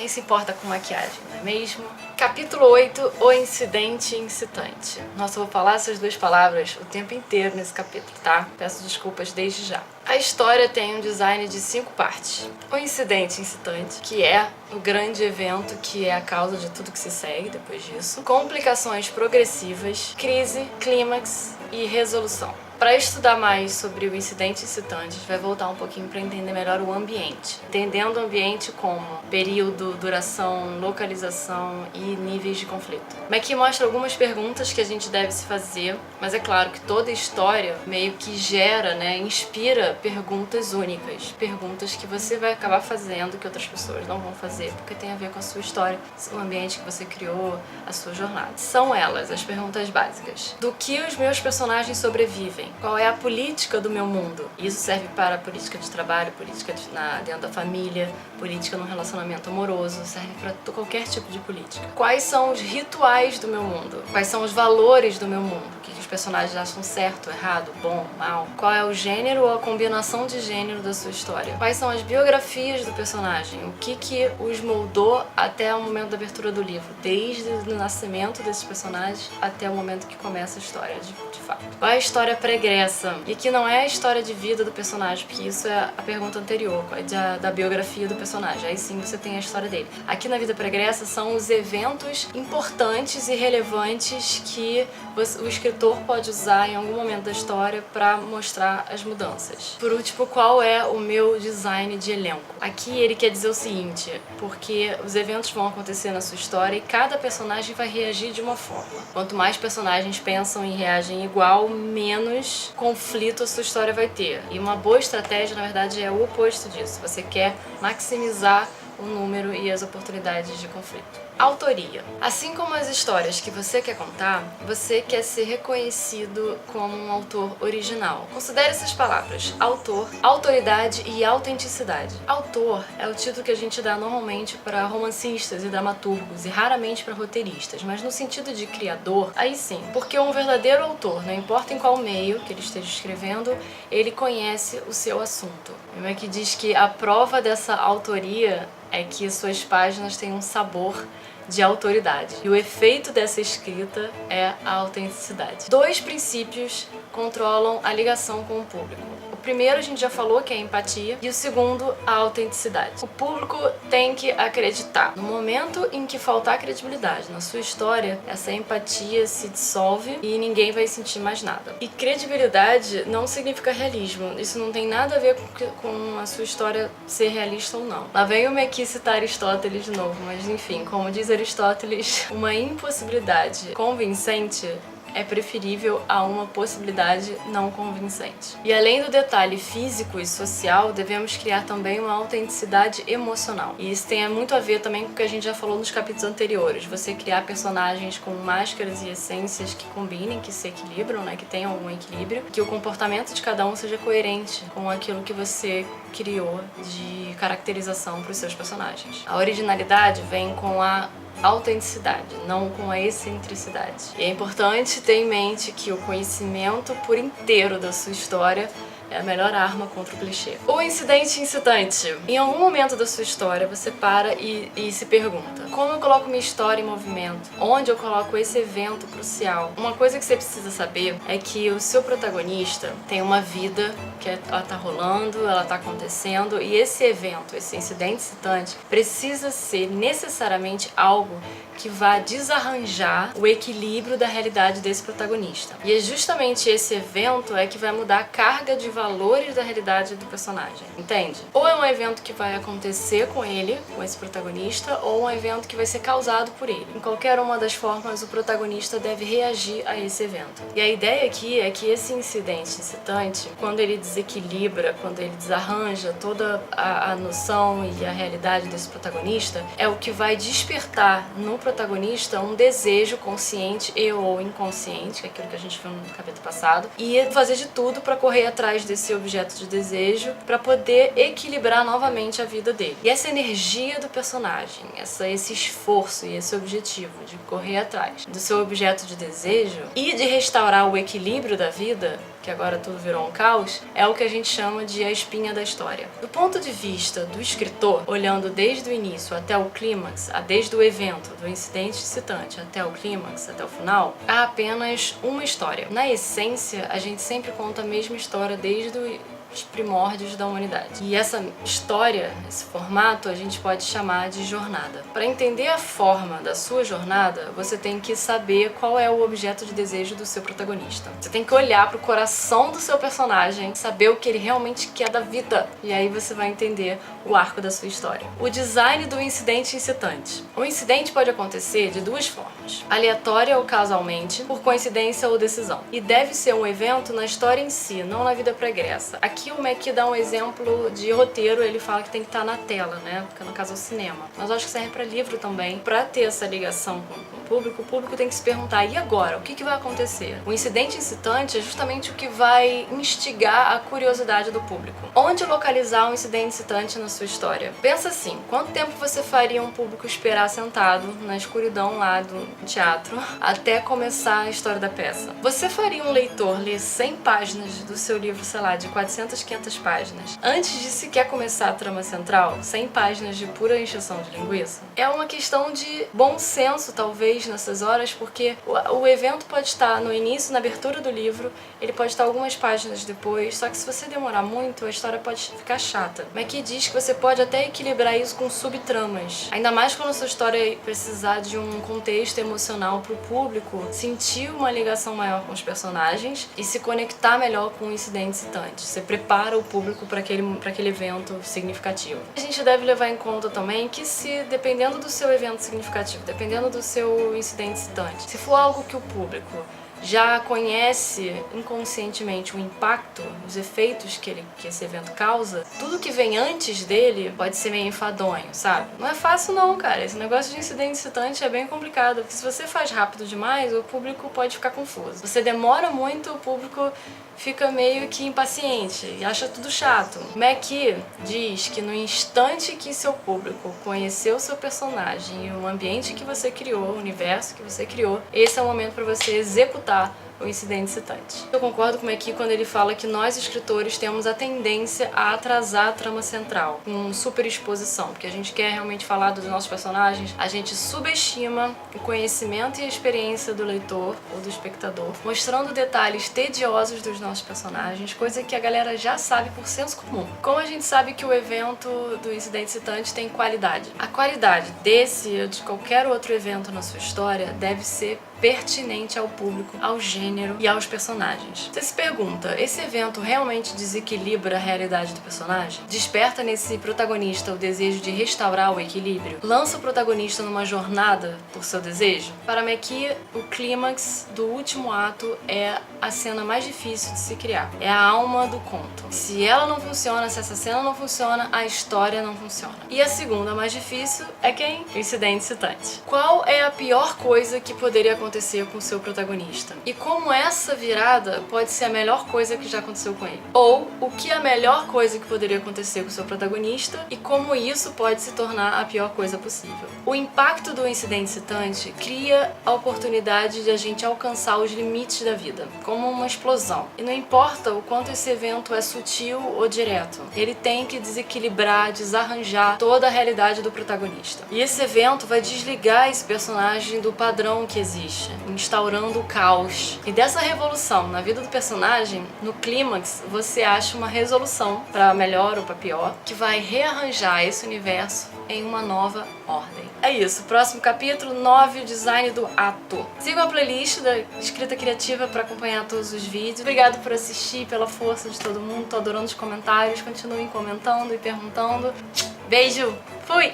Quem se importa com maquiagem, não é mesmo? Capítulo 8, o incidente incitante. Nossa, eu vou falar essas duas palavras o tempo inteiro nesse capítulo, tá? Peço desculpas desde já. A história tem um design de 5 partes. O incidente incitante, que é o grande evento que é a causa de tudo que se segue depois disso. Complicações progressivas, crise, clímax e resolução. Para estudar mais sobre o incidente incitante, a gente vai voltar um pouquinho para entender melhor o ambiente. Entendendo o ambiente como período, duração, localização e níveis de conflito. Aqui mostra algumas perguntas que a gente deve se fazer, mas é claro que toda história meio que gera, inspira perguntas únicas. Perguntas que você vai acabar fazendo que outras pessoas não vão fazer, porque tem a ver com a sua história, o ambiente que você criou, a sua jornada. São elas, as perguntas básicas. Do que os meus personagens sobrevivem? Qual é a política do meu mundo? Isso serve para a política de trabalho, política dentro da família, política no relacionamento amoroso, serve para qualquer tipo de política. Quais são os rituais do meu mundo? Quais são os valores do meu mundo? O que os personagens acham certo, errado, bom, mal? Qual é o gênero ou a combinação de gênero da sua história? Quais são as biografias do personagem? O que os moldou até o momento da abertura do livro? Desde o nascimento desses personagens até o momento que começa a história, de fato. Qual é a história pregressa? E que não é a história de vida do personagem, porque isso é a pergunta anterior, da biografia do personagem. Aí sim você tem a história dele. Aqui na vida pregressa são os eventos importantes e relevantes que o escritor pode usar em algum momento da história para mostrar as mudanças. Por último, qual é o meu design de elenco? Aqui ele quer dizer o seguinte, porque os eventos vão acontecer na sua história e cada personagem vai reagir de uma forma. Quanto mais personagens pensam e reagem igual, menos conflito a sua história vai ter. E uma boa estratégia, na verdade, é o oposto disso. Você quer maximizar o número e as oportunidades de conflito. Autoria. Assim como as histórias que você quer contar, você quer ser reconhecido como um autor original. Considere essas palavras: autor, autoridade e autenticidade. Autor é o título que a gente dá normalmente para romancistas e dramaturgos e raramente para roteiristas, mas no sentido de criador, aí sim, porque um verdadeiro autor, não importa em qual meio que ele esteja escrevendo, ele conhece o seu assunto. É que diz que a prova dessa autoria é que suas páginas têm um sabor de autoridade. E o efeito dessa escrita é a autenticidade. 2 princípios controlam a ligação com o público. O primeiro a gente já falou, que é a empatia, e o segundo, a autenticidade. O público tem que acreditar. No momento em que faltar credibilidade na sua história, essa empatia se dissolve e ninguém vai sentir mais nada. E credibilidade não significa realismo. Isso não tem nada a ver com a sua história ser realista ou não. Lá vem eu aqui citar Aristóteles de novo, mas enfim, como diz Aristóteles, uma impossibilidade convincente é preferível a uma possibilidade não convincente. E além do detalhe físico e social, devemos criar também uma autenticidade emocional. E isso tem muito a ver também com o que a gente já falou nos capítulos anteriores. Você criar personagens com máscaras e essências que combinem, que se equilibram, que tenham algum equilíbrio, que o comportamento de cada um seja coerente com aquilo que você criou de caracterização para os seus personagens. A originalidade vem com a autenticidade, não com a excentricidade. E é importante ter em mente que o conhecimento por inteiro da sua história é a melhor arma contra o clichê. O incidente incitante. Em algum momento da sua história, você para e se pergunta: como eu coloco minha história em movimento? Onde eu coloco esse evento crucial? Uma coisa que você precisa saber é que o seu protagonista tem uma vida que ela tá rolando, ela tá acontecendo, e esse evento, esse incidente incitante, precisa ser necessariamente algo que vá desarranjar o equilíbrio da realidade desse protagonista. E é justamente esse evento que vai mudar a carga de valores da realidade do personagem, entende? Ou é um evento que vai acontecer com ele, com esse protagonista, ou um evento que vai ser causado por ele. Em qualquer uma das formas, o protagonista deve reagir a esse evento. E a ideia aqui é que esse incidente incitante, quando ele desequilibra, quando ele desarranja toda a noção e a realidade desse protagonista, é o que vai despertar no protagonista um desejo consciente e ou inconsciente, que é aquilo que a gente viu no capítulo passado, e fazer de tudo para correr atrás desse objeto de desejo para poder equilibrar novamente a vida dele. E essa energia do personagem, esse esforço e esse objetivo de correr atrás do seu objeto de desejo e de restaurar o equilíbrio da vida, porque agora tudo virou um caos, é o que a gente chama de a espinha da história. Do ponto de vista do escritor, olhando desde o início até o clímax, desde o evento, do incidente excitante até o clímax, até o final, há apenas uma história. Na essência, a gente sempre conta a mesma história desde os primórdios da humanidade. E essa história, esse formato, a gente pode chamar de jornada. Para entender a forma da sua jornada, você tem que saber qual é o objeto de desejo do seu protagonista. Você tem que olhar para o coração do seu personagem, saber o que ele realmente quer da vida. E aí você vai entender o arco da sua história. O design do incidente incitante. O incidente pode acontecer de duas formas: aleatória ou casualmente, por coincidência ou decisão. E deve ser um evento na história em si, não na vida pregressa. Aqui o Mac dá um exemplo de roteiro, ele fala que tem que estar na tela, né? Porque no caso é o cinema. Mas eu acho que serve para livro também. Para ter essa ligação com o público tem que se perguntar: e agora? O que vai acontecer? O incidente incitante é justamente o que vai instigar a curiosidade do público. Onde localizar um incidente incitante na sua história? Pensa assim: quanto tempo você faria um público esperar sentado na escuridão lá do teatro até começar a história da peça? Você faria um leitor ler 100 páginas do seu livro, sei lá, de 400, 500 páginas, antes de sequer começar a trama central? 100 páginas de pura encheção de linguiça? É uma questão de bom senso, talvez, nessas horas, porque o evento pode estar no início, na abertura do livro, ele pode estar algumas páginas depois, só que se você demorar muito, a história pode ficar chata. Mas aqui diz que você pode até equilibrar isso com subtramas, ainda mais quando a sua história precisar de um contexto emocional para o público sentir uma ligação maior com os personagens e se conectar melhor com o incidente excitante. Você prepara o público para aquele evento significativo. A gente deve levar em conta também que, se dependendo do seu evento significativo, dependendo do seu incidente excitante, se for algo que o público já conhece inconscientemente o impacto, os efeitos que esse evento causa, tudo que vem antes dele pode ser meio enfadonho, sabe? Não é fácil não, cara. Esse negócio de incidente excitante é bem complicado, porque se você faz rápido demais, o público pode ficar confuso. Se você demora muito, o público fica meio que impaciente e acha tudo chato. Mac diz que no instante que seu público conheceu o seu personagem e o ambiente que você criou, o universo que você criou, esse é o momento para você executar o incidente excitante. Eu concordo com o Mac quando ele fala que nós, escritores, temos a tendência a atrasar a trama central com superexposição, porque a gente quer realmente falar dos nossos personagens, a gente subestima o conhecimento e a experiência do leitor ou do espectador, mostrando detalhes tediosos dos nossos personagens, coisa que a galera já sabe por senso comum. Como a gente sabe que o evento do incidente excitante tem qualidade? A qualidade desse ou de qualquer outro evento na sua história deve ser pertinente ao público, ao gênero e aos personagens. Você se pergunta: esse evento realmente desequilibra a realidade do personagem? Desperta nesse protagonista o desejo de restaurar o equilíbrio? Lança o protagonista numa jornada por seu desejo? Para Mac, o clímax do último ato é a cena mais difícil de se criar. É a alma do conto. Se ela não funciona, se essa cena não funciona, a história não funciona. E a segunda mais difícil é quem? O incidente excitante. Qual é a pior coisa que poderia acontecer com o seu protagonista? E como essa virada pode ser a melhor coisa que já aconteceu com ele? Ou o que é a melhor coisa que poderia acontecer com o seu protagonista e como isso pode se tornar a pior coisa possível? O impacto do incidente excitante cria a oportunidade de a gente alcançar os limites da vida, como uma explosão. E não importa o quanto esse evento é sutil ou direto, ele tem que desequilibrar, desarranjar toda a realidade do protagonista. E esse evento vai desligar esse personagem do padrão que existe, instaurando o caos. E dessa revolução na vida do personagem, no clímax, você acha uma resolução, para melhor ou para pior, que vai rearranjar esse universo em uma nova ordem. É isso, próximo capítulo 9, o design do ato. Siga a playlist da Escrita Criativa para acompanhar todos os vídeos. Obrigado por assistir, pela força de todo mundo, tô adorando os comentários, continuem comentando e perguntando. Beijo, fui!